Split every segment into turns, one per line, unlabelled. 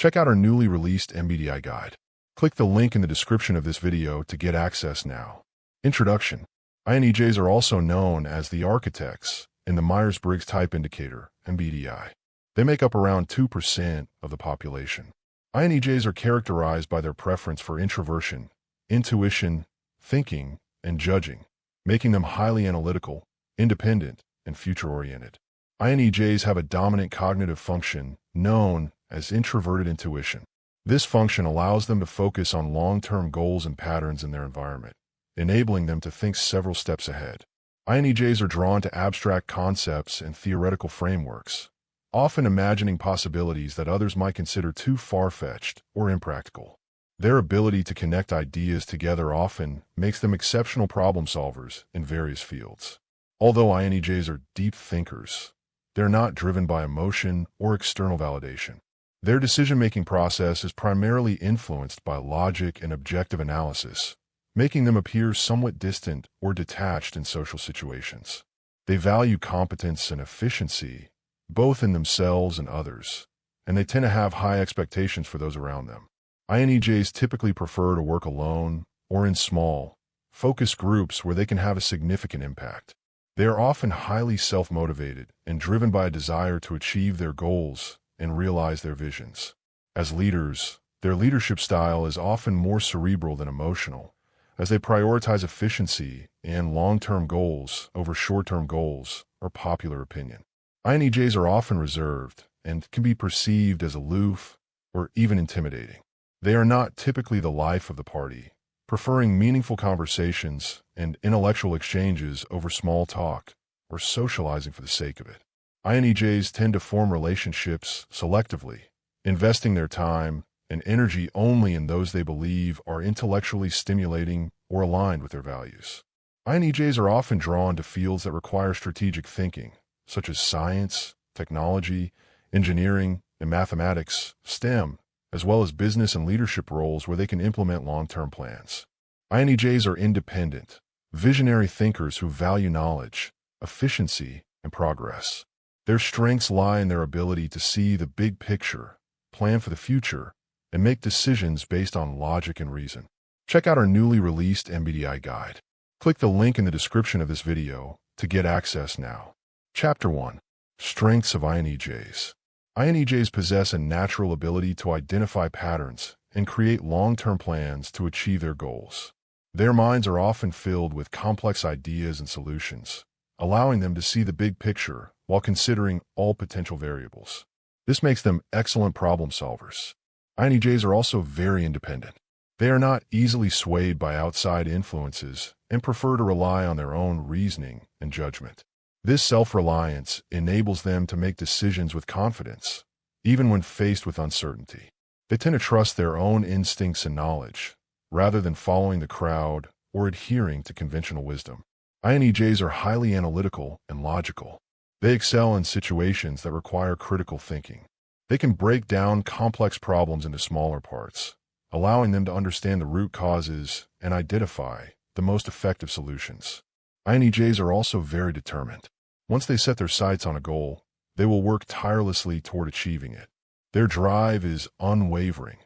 Check out our newly released MBTI guide. Click the link in the description of this video to get access now. Introduction. INTJs are also known as the architects in the Myers-Briggs Type Indicator, MBTI. They make up around 2% of the population. INTJs are characterized by their preference for introversion, intuition, thinking, and judging, making them highly analytical, independent, and future-oriented. INTJs have a dominant cognitive function known as introverted intuition. This function allows them to focus on long-term goals and patterns in their environment, enabling them to think several steps ahead. INTJs are drawn to abstract concepts and theoretical frameworks, often imagining possibilities that others might consider too far-fetched or impractical. Their ability to connect ideas together often makes them exceptional problem solvers in various fields. Although INTJs are deep thinkers, they're not driven by emotion or external validation. Their decision-making process is primarily influenced by logic and objective analysis, making them appear somewhat distant or detached in social situations. They value competence and efficiency, both in themselves and others, and they tend to have high expectations for those around them. INTJs typically prefer to work alone or in small, focused groups where they can have a significant impact. They are often highly self-motivated and driven by a desire to achieve their goals and realize their visions. As leaders, their leadership style is often more cerebral than emotional, as they prioritize efficiency and long-term goals over short-term goals or popular opinion. INTJs are often reserved and can be perceived as aloof or even intimidating. They are not typically the life of the party, preferring meaningful conversations and intellectual exchanges over small talk or socializing for the sake of it. INTJs tend to form relationships selectively, investing their time and energy only in those they believe are intellectually stimulating or aligned with their values. INTJs are often drawn to fields that require strategic thinking, such as science, technology, engineering, and mathematics, STEM, as well as business and leadership roles where they can implement long-term plans. INTJs are independent, visionary thinkers who value knowledge, efficiency, and progress. Their strengths lie in their ability to see the big picture, plan for the future, and make decisions based on logic and reason. Check out our newly released MBTI guide. Click the link in the description of this video to get access now. Chapter 1. Strengths of INTJs. INTJs possess a natural ability to identify patterns and create long-term plans to achieve their goals. Their minds are often filled with complex ideas and solutions, allowing them to see the big picture while considering all potential variables. This makes them excellent problem solvers. INTJs are also very independent. They are not easily swayed by outside influences and prefer to rely on their own reasoning and judgment. This self-reliance enables them to make decisions with confidence, even when faced with uncertainty. They tend to trust their own instincts and knowledge, rather than following the crowd or adhering to conventional wisdom. INTJs are highly analytical and logical. They excel in situations that require critical thinking. They can break down complex problems into smaller parts, allowing them to understand the root causes and identify the most effective solutions. INTJs are also very determined. Once they set their sights on a goal, they will work tirelessly toward achieving it. Their drive is unwavering,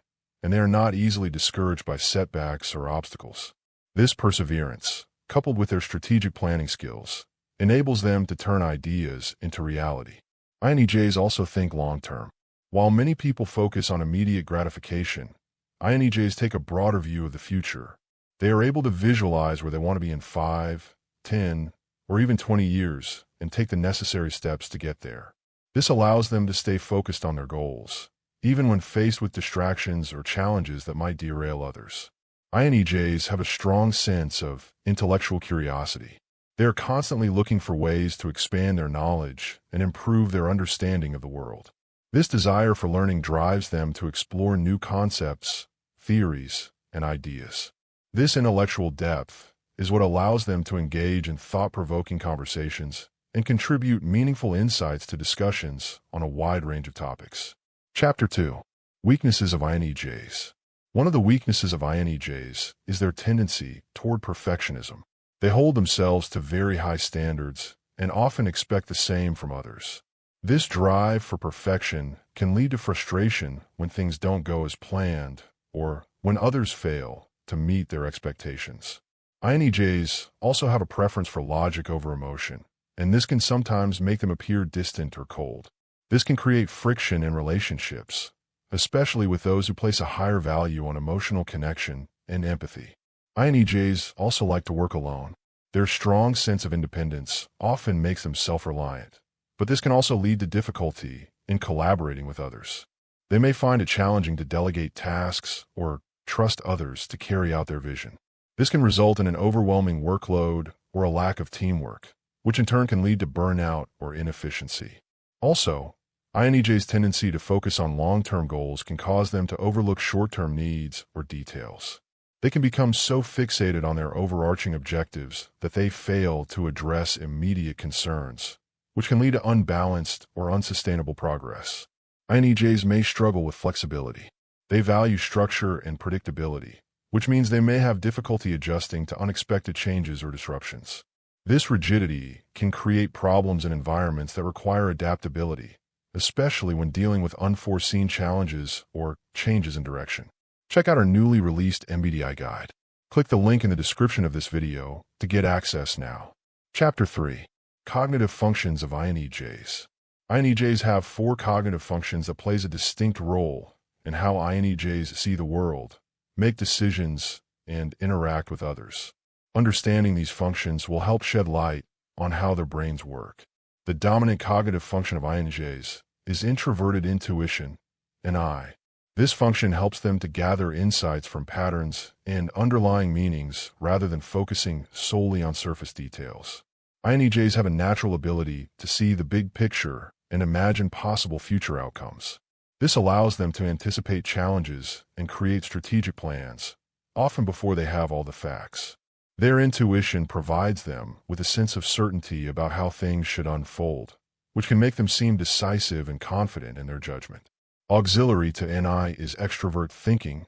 and they are not easily discouraged by setbacks or obstacles. This perseverance, coupled with their strategic planning skills, enables them to turn ideas into reality. INTJs also think long-term. While many people focus on immediate gratification, INTJs take a broader view of the future. They are able to visualize where they want to be in 5, 10, or even 20 years and take the necessary steps to get there. This allows them to stay focused on their goals, even when faced with distractions or challenges that might derail others. INTJs have a strong sense of intellectual curiosity. They are constantly looking for ways to expand their knowledge and improve their understanding of the world. This desire for learning drives them to explore new concepts, theories, and ideas. This intellectual depth is what allows them to engage in thought-provoking conversations and contribute meaningful insights to discussions on a wide range of topics. Chapter 2. Weaknesses of INTJs. One of the weaknesses of INTJs is their tendency toward perfectionism. They hold themselves to very high standards and often expect the same from others. This drive for perfection can lead to frustration when things don't go as planned or when others fail to meet their expectations. INTJs also have a preference for logic over emotion, and this can sometimes make them appear distant or cold. This can create friction in relationships, especially with those who place a higher value on emotional connection and empathy. INTJs also like to work alone. Their strong sense of independence often makes them self-reliant, but this can also lead to difficulty in collaborating with others. They may find it challenging to delegate tasks or trust others to carry out their vision. This can result in an overwhelming workload or a lack of teamwork, which in turn can lead to burnout or inefficiency. Also, INTJ's tendency to focus on long-term goals can cause them to overlook short-term needs or details. They can become so fixated on their overarching objectives that they fail to address immediate concerns, which can lead to unbalanced or unsustainable progress. INTJs may struggle with flexibility. They value structure and predictability, which means they may have difficulty adjusting to unexpected changes or disruptions. This rigidity can create problems in environments that require adaptability, especially when dealing with unforeseen challenges or changes in direction. Check out our newly released MBTI guide. Click the link in the description of this video to get access now. Chapter 3. Cognitive Functions of INTJs. INTJs have 4 cognitive functions that plays a distinct role in how INTJs see the world, make decisions, and interact with others. Understanding these functions will help shed light on how their brains work. The dominant cognitive function of INTJs is introverted intuition, and I. This function helps them to gather insights from patterns and underlying meanings rather than focusing solely on surface details. INTJs have a natural ability to see the big picture and imagine possible future outcomes. This allows them to anticipate challenges and create strategic plans, often before they have all the facts. Their intuition provides them with a sense of certainty about how things should unfold, which can make them seem decisive and confident in their judgment. Auxiliary to NI is extrovert thinking,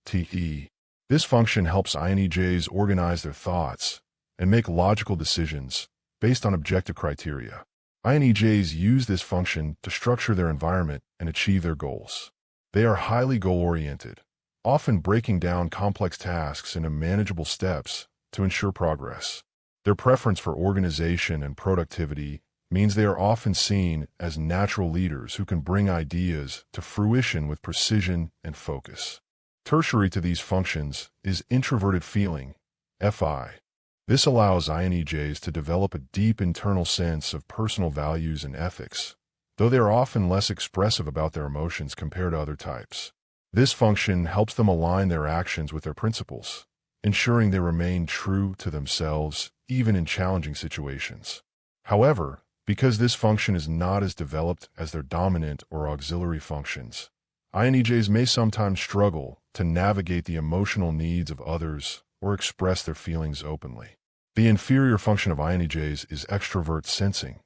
TE. This function helps INTJs organize their thoughts and make logical decisions based on objective criteria. INTJs use this function to structure their environment and achieve their goals. They are highly goal-oriented, often breaking down complex tasks into manageable steps to ensure progress. Their preference for organization and productivity means they are often seen as natural leaders who can bring ideas to fruition with precision and focus. Tertiary to these functions is introverted feeling, FI. This allows INTJs to develop a deep internal sense of personal values and ethics, though they are often less expressive about their emotions compared to other types. This function helps them align their actions with their principles, ensuring they remain true to themselves even in challenging situations. However, because this function is not as developed as their dominant or auxiliary functions, INTJs may sometimes struggle to navigate the emotional needs of others or express their feelings openly. The inferior function of INTJs is extrovert sensing,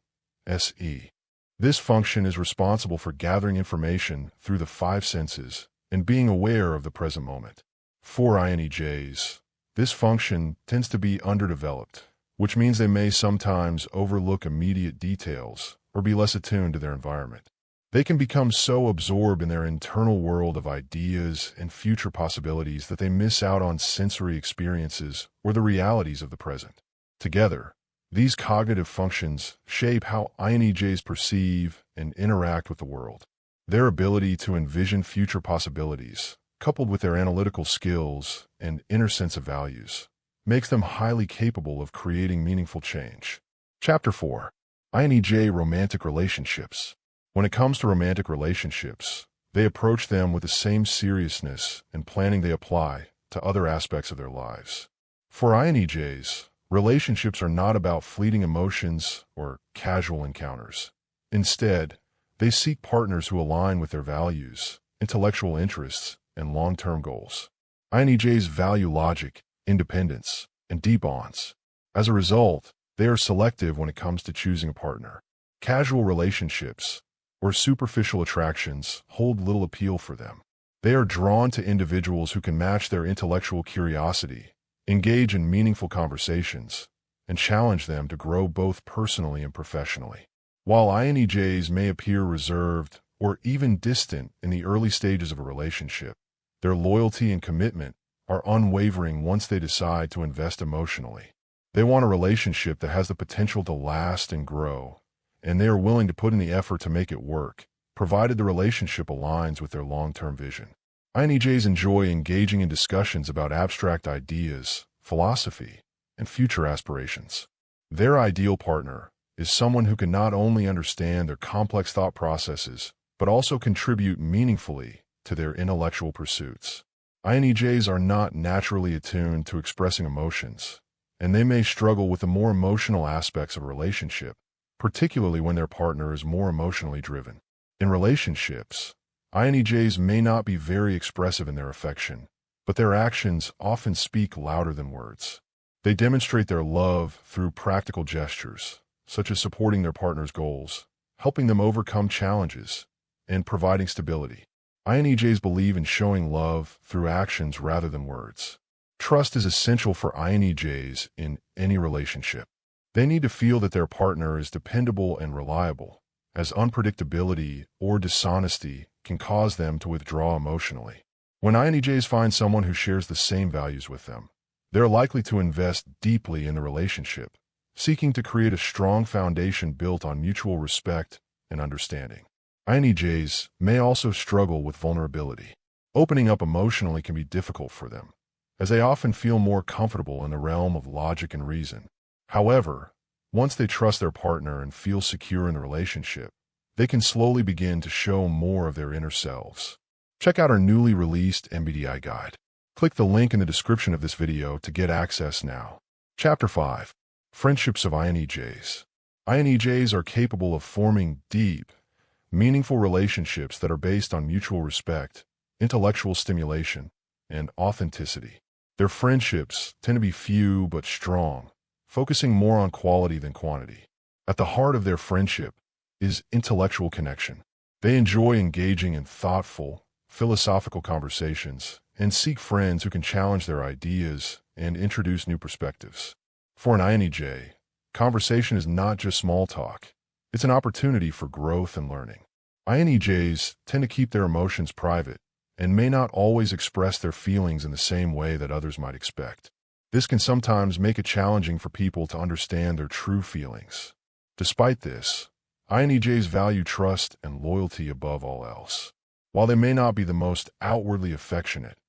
SE. This function is responsible for gathering information through the 5 senses and being aware of the present moment. For INTJs, this function tends to be underdeveloped, which means they may sometimes overlook immediate details or be less attuned to their environment. They can become so absorbed in their internal world of ideas and future possibilities that they miss out on sensory experiences or the realities of the present. Together, these cognitive functions shape how INTJs perceive and interact with the world. Their ability to envision future possibilities, coupled with their analytical skills and inner sense of values, makes them highly capable of creating meaningful change. Chapter 4. INTJ Romantic Relationships. When it comes to romantic relationships, they approach them with the same seriousness and planning they apply to other aspects of their lives. For INTJs, relationships are not about fleeting emotions or casual encounters. Instead, they seek partners who align with their values, intellectual interests, and long-term goals. INTJs value logic, independence, and deep bonds. As a result, they are selective when it comes to choosing a partner. Casual relationships or superficial attractions hold little appeal for them. They are drawn to individuals who can match their intellectual curiosity, engage in meaningful conversations, and challenge them to grow both personally and professionally. While INTJs may appear reserved or even distant in the early stages of a relationship, their loyalty and commitment are unwavering once they decide to invest emotionally. They want a relationship that has the potential to last and grow, and they are willing to put in the effort to make it work, provided the relationship aligns with their long-term vision. INTJs enjoy engaging in discussions about abstract ideas, philosophy, and future aspirations. Their ideal partner is someone who can not only understand their complex thought processes, but also contribute meaningfully to their intellectual pursuits. INTJs are not naturally attuned to expressing emotions, and they may struggle with the more emotional aspects of a relationship, particularly when their partner is more emotionally driven. In relationships, INTJs may not be very expressive in their affection, but their actions often speak louder than words. They demonstrate their love through practical gestures, such as supporting their partner's goals, helping them overcome challenges, and providing stability. INTJs believe in showing love through actions rather than words. Trust is essential for INTJs in any relationship. They need to feel that their partner is dependable and reliable, as unpredictability or dishonesty can cause them to withdraw emotionally. When INTJs find someone who shares the same values with them, they're likely to invest deeply in the relationship, seeking to create a strong foundation built on mutual respect and understanding. INTJs may also struggle with vulnerability. Opening up emotionally can be difficult for them, as they often feel more comfortable in the realm of logic and reason. However, once they trust their partner and feel secure in the relationship, they can slowly begin to show more of their inner selves. Check out our newly released MBTI guide. Click the link in the description of this video to get access now. Chapter 5. Friendships of INTJs. INTJs are capable of forming deep, meaningful relationships that are based on mutual respect, intellectual stimulation, and authenticity. Their friendships tend to be few but strong, focusing more on quality than quantity. At the heart of their friendship is intellectual connection. They enjoy engaging in thoughtful, philosophical conversations and seek friends who can challenge their ideas and introduce new perspectives. For an INTJ, conversation is not just small talk. It's an opportunity for growth and learning. INTJs tend to keep their emotions private and may not always express their feelings in the same way that others might expect. This can sometimes make it challenging for people to understand their true feelings. Despite this, INTJs value trust and loyalty above all else. While they may not be the most outwardly affectionate,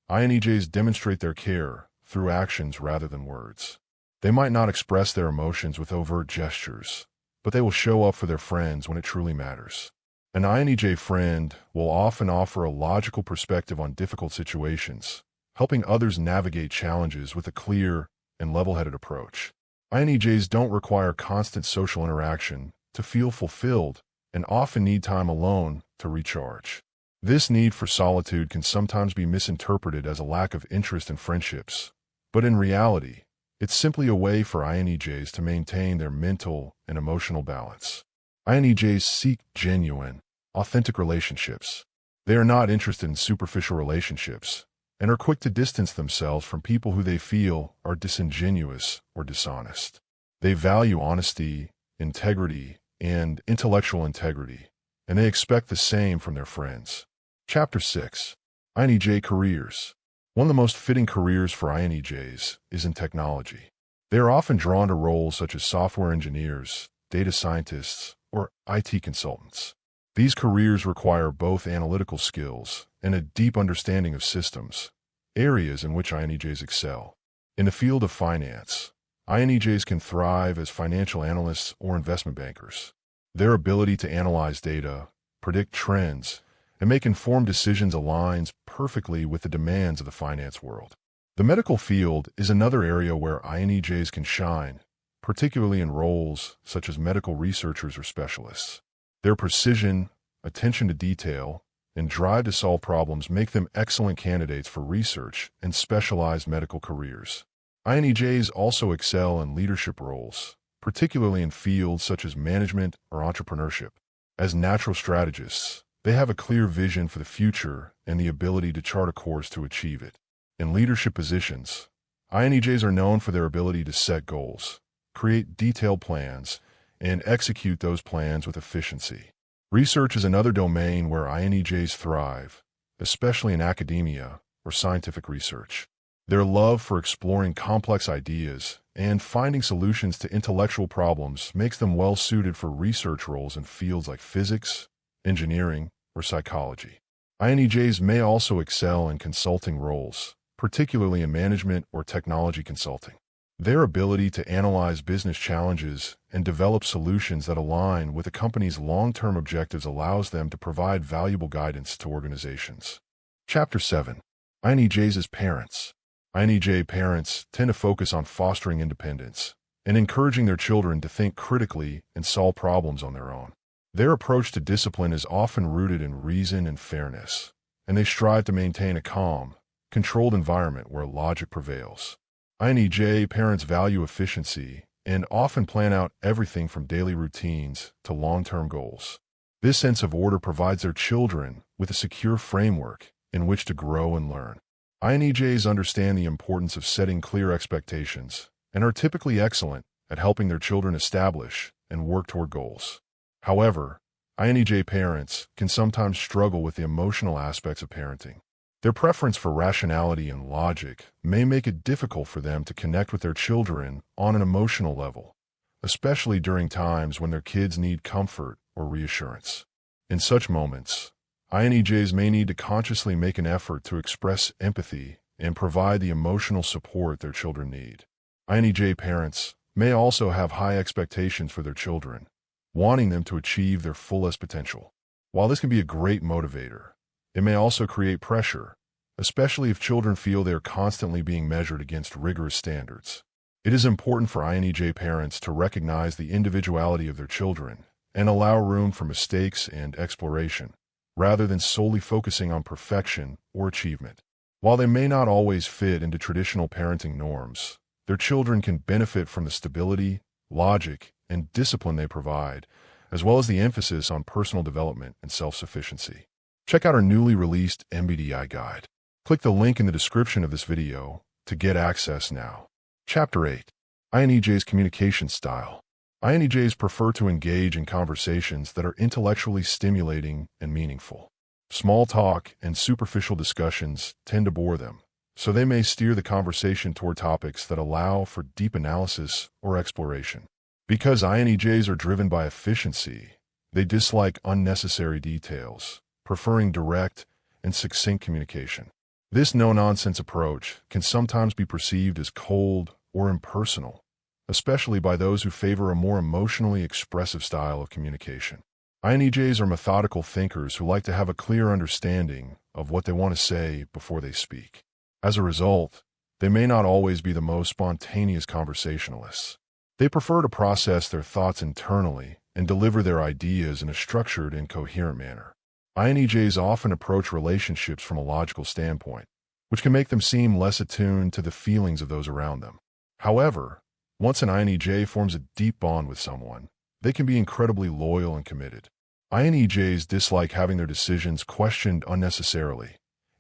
INTJs demonstrate their care through actions rather than words. They might not express their emotions with overt gestures, but they will show up for their friends when it truly matters. An INTJ friend will often offer a logical perspective on difficult situations, helping others navigate challenges with a clear and level-headed approach. INTJs don't require constant social interaction to feel fulfilled and often need time alone to recharge. This need for solitude can sometimes be misinterpreted as a lack of interest in friendships, but in reality, it's simply a way for INTJs to maintain their mental and emotional balance. INTJs seek genuine, authentic relationships. They are not interested in superficial relationships and are quick to distance themselves from people who they feel are disingenuous or dishonest. They value honesty, integrity, and intellectual integrity, and they expect the same from their friends. Chapter 6. INTJ Careers. One of the most fitting careers for INTJs is in technology. They are often drawn to roles such as software engineers, data scientists, or IT consultants. These careers require both analytical skills and a deep understanding of systems, areas in which INTJs excel. In the field of finance, INTJs can thrive as financial analysts or investment bankers. Their ability to analyze data, predict trends, and make informed decisions aligns perfectly with the demands of the finance world. The medical field is another area where INTJs can shine, particularly in roles such as medical researchers or specialists. Their precision, attention to detail, and drive to solve problems make them excellent candidates for research and specialized medical careers. INTJs also excel in leadership roles, particularly in fields such as management or entrepreneurship. As natural strategists, they have a clear vision for the future and the ability to chart a course to achieve it. In leadership positions, INTJs are known for their ability to set goals, create detailed plans, and execute those plans with efficiency. Research is another domain where INTJs thrive, especially in academia or scientific research. Their love for exploring complex ideas and finding solutions to intellectual problems makes them well suited for research roles in fields like physics, engineering, or psychology. INTJs may also excel in consulting roles, particularly in management or technology consulting. Their ability to analyze business challenges and develop solutions that align with a company's long-term objectives allows them to provide valuable guidance to organizations. Chapter 7. INTJs as parents. INTJ parents tend to focus on fostering independence and encouraging their children to think critically and solve problems on their own. Their approach to discipline is often rooted in reason and fairness, and they strive to maintain a calm, controlled environment where logic prevails. INTJ parents value efficiency and often plan out everything from daily routines to long-term goals. This sense of order provides their children with a secure framework in which to grow and learn. INTJs understand the importance of setting clear expectations and are typically excellent at helping their children establish and work toward goals. However, INTJ parents can sometimes struggle with the emotional aspects of parenting. Their preference for rationality and logic may make it difficult for them to connect with their children on an emotional level, especially during times when their kids need comfort or reassurance. In such moments, INTJs may need to consciously make an effort to express empathy and provide the emotional support their children need. INTJ parents may also have high expectations for their children, wanting them to achieve their fullest potential. While this can be a great motivator, it may also create pressure, especially if children feel they are constantly being measured against rigorous standards. It is important for INTJ parents to recognize the individuality of their children and allow room for mistakes and exploration, rather than solely focusing on perfection or achievement. While they may not always fit into traditional parenting norms, their children can benefit from the stability, logic, and discipline they provide, as well as the emphasis on personal development and self-sufficiency. Check out our newly released MBTI guide. Click the link in the description of this video to get access now. Chapter 8. INTJ's communication style. INTJs prefer to engage in conversations that are intellectually stimulating and meaningful. Small talk and superficial discussions tend to bore them, so they may steer the conversation toward topics that allow for deep analysis or exploration. Because INTJs are driven by efficiency, they dislike unnecessary details, preferring direct and succinct communication. This no-nonsense approach can sometimes be perceived as cold or impersonal, especially by those who favor a more emotionally expressive style of communication. INTJs are methodical thinkers who like to have a clear understanding of what they want to say before they speak. As a result, they may not always be the most spontaneous conversationalists. They prefer to process their thoughts internally and deliver their ideas in a structured and coherent manner. INTJs often approach relationships from a logical standpoint, which can make them seem less attuned to the feelings of those around them. However, once an INTJ forms a deep bond with someone, they can be incredibly loyal and committed. INTJs dislike having their decisions questioned unnecessarily,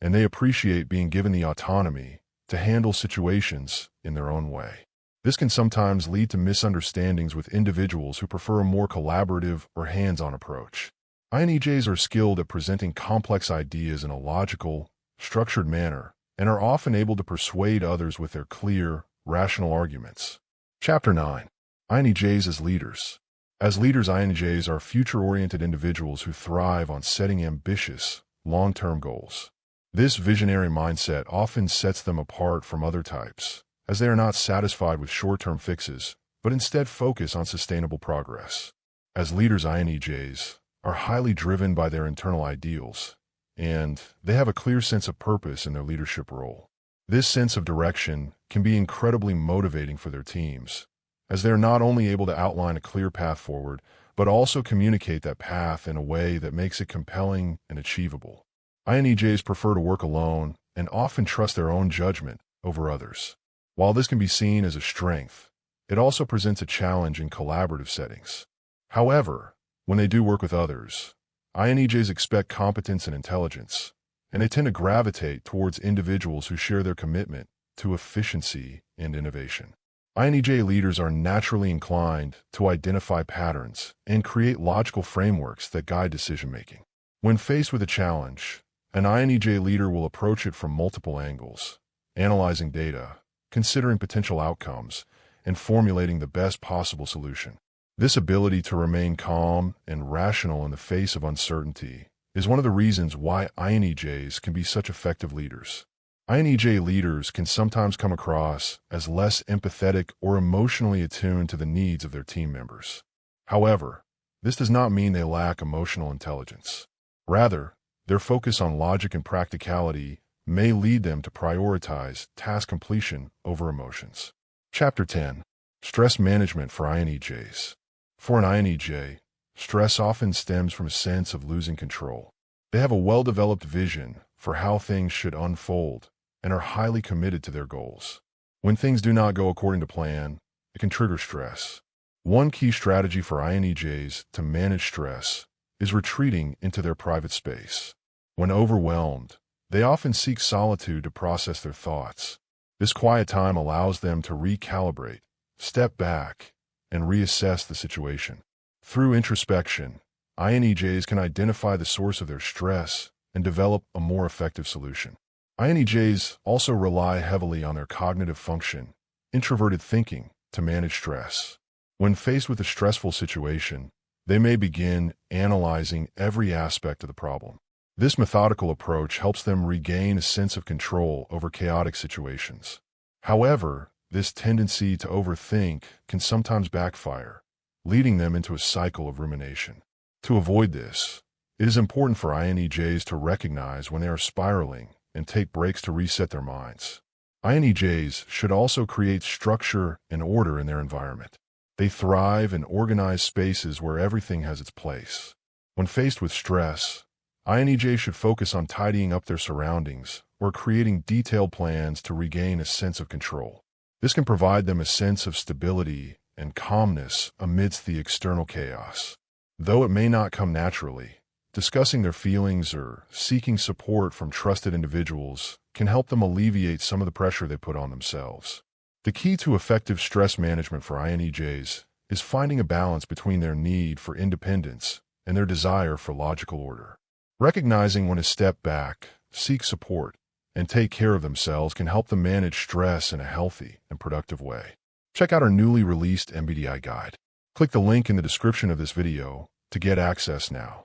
and they appreciate being given the autonomy to handle situations in their own way. This can sometimes lead to misunderstandings with individuals who prefer a more collaborative or hands-on approach. INTJs are skilled at presenting complex ideas in a logical, structured manner, and are often able to persuade others with their clear, rational arguments. Chapter 9. INTJs as leaders. As leaders, INTJs are future-oriented individuals who thrive on setting ambitious, long-term goals. This visionary mindset often sets them apart from other types, as they are not satisfied with short-term fixes, but instead focus on sustainable progress. As leaders, INTJs are highly driven by their internal ideals, and they have a clear sense of purpose in their leadership role. This sense of direction can be incredibly motivating for their teams, as they are not only able to outline a clear path forward, but also communicate that path in a way that makes it compelling and achievable. INTJs prefer to work alone and often trust their own judgment over others. While this can be seen as a strength, it also presents a challenge in collaborative settings. However, when they do work with others, INTJs expect competence and intelligence, and they tend to gravitate towards individuals who share their commitment to efficiency and innovation. INTJ leaders are naturally inclined to identify patterns and create logical frameworks that guide decision-making. When faced with a challenge, an INTJ leader will approach it from multiple angles, analyzing data, considering potential outcomes, and formulating the best possible solution. This ability to remain calm and rational in the face of uncertainty is one of the reasons why INTJs can be such effective leaders. INTJ leaders can sometimes come across as less empathetic or emotionally attuned to the needs of their team members. However, this does not mean they lack emotional intelligence. Rather, their focus on logic and practicality may lead them to prioritize task completion over emotions. Chapter 10. Stress Management for INTJs. For an INTJ, stress often stems from a sense of losing control. They have a well-developed vision for how things should unfold and are highly committed to their goals. When things do not go according to plan, it can trigger stress. One key strategy for INTJs to manage stress is retreating into their private space. When overwhelmed, they often seek solitude to process their thoughts. This quiet time allows them to recalibrate, step back, and reassess the situation. Through introspection, INTJs can identify the source of their stress and develop a more effective solution. INTJs also rely heavily on their cognitive function, introverted thinking, to manage stress. When faced with a stressful situation, they may begin analyzing every aspect of the problem. This methodical approach helps them regain a sense of control over chaotic situations. However, this tendency to overthink can sometimes backfire, leading them into a cycle of rumination. To avoid this, it is important for INTJs to recognize when they are spiraling and take breaks to reset their minds. INTJs should also create structure and order in their environment. They thrive in organized spaces where everything has its place. When faced with stress, INTJs should focus on tidying up their surroundings or creating detailed plans to regain a sense of control. This can provide them a sense of stability and calmness amidst the external chaos. Though it may not come naturally, discussing their feelings or seeking support from trusted individuals can help them alleviate some of the pressure they put on themselves. The key to effective stress management for INTJs is finding a balance between their need for independence and their desire for logical order. Recognizing when to step back, seek support, and take care of themselves can help them manage stress in a healthy and productive way. Check out our newly released MBTI guide. Click the link in the description of this video to get access now.